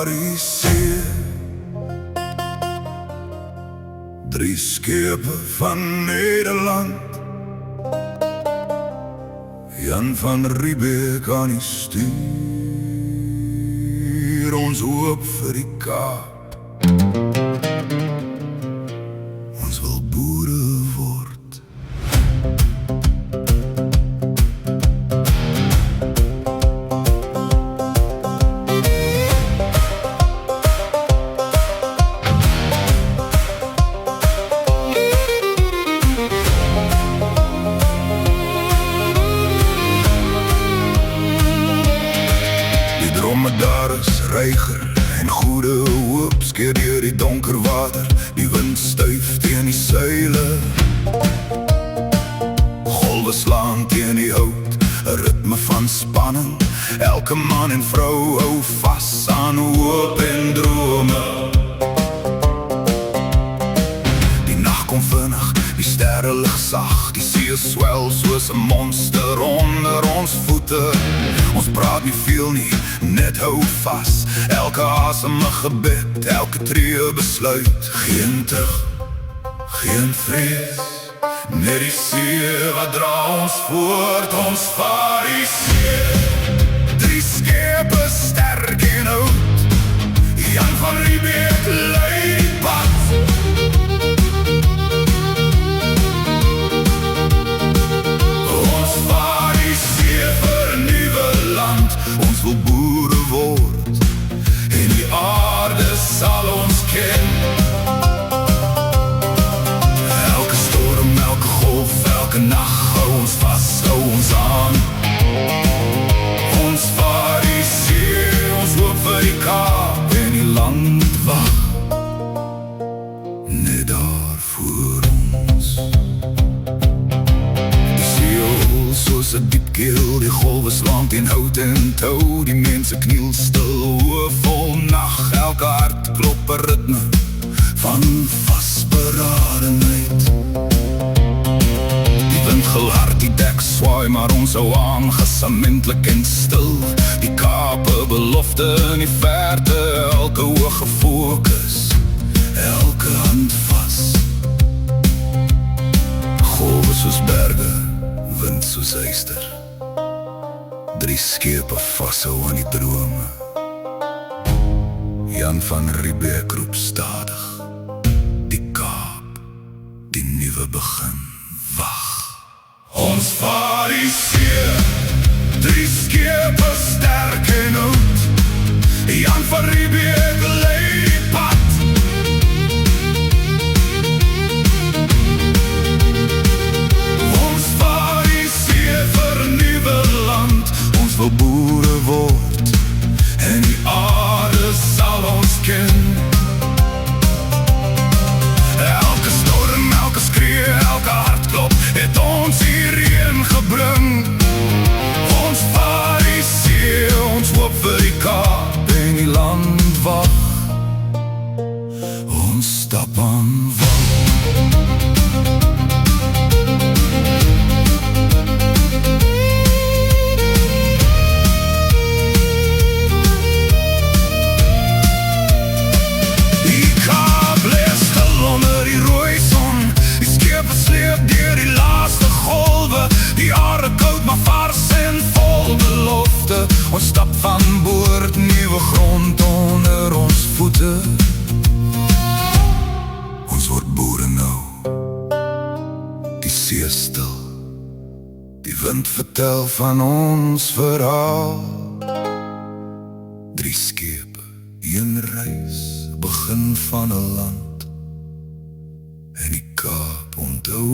die see. Drie skepe van Nederland, Jan van Riebeeck aan die stuur, ons hoop vir die Kaap. Ons wil boere word. Daar is reiger en goede hoop, skeer deur die donker water, die wind stuif teen die seile. Golwe slaan teen die hout, 'n ritme van spanning, elke man en vrou hou vas aan hoop en drome. Die nag kom vinnig, die sterre lig sag, die see swel soos 'n monster onder ons voete. Ons praat nie veel nie, net hou vas, elke asem 'n gebed, elke tree besluit. Geen terug, geen vrees, net die see wat dra ons voort, ons vaar die see. Drie skepe sterk en oud, Jan van Riebeeck lei die pad. Ons vaar die see vir 'n nuwe land, ons wil boere word en die aarde sal ons ken. Elke storm, elke golf, elke nacht hou ons vast, hou ons aan. Ons vaar die see, ons hoop vir die Kaap en die land wag net daar voor ons. Die see hol soos 'n diep keel, die golwe slaan teen hout en touw, die mense kniel stil, oë vol nacht, elke hart klop 'n ritme van vastberadenheid. Die wind gil hard, die dek swaai, maar ons hou aan, gesamentlik en stil. Die Kaap 'n belofte in die verte, elke oog gefokus, elke hand vast. Golwe soos berge, wind soos yster, drie skepe vashou aan die drome. Jan van Riebeeck roep stadig, die Kaap, die nuwe begin, wag. Ons vaar die see, drie skepe sterk en oud, Jan van Riebeeck lei die pad. Ons vaar die see vir 'n nuwe land, ons wil boere word en die aarde sal ons ken. Elke storm, elke skree, elke hartklop het ons hierheen gebring. Ons vaar die see, ons hoop vir die Kaap en die land wag. Ons stap aan wal. Ons stap van boord, nuwe grond onder ons voete. Ons word boere nou, die see stil, die wind vertel van ons verhaal. Drie skepe, een reis, begin van 'n land, en die Kaap onthou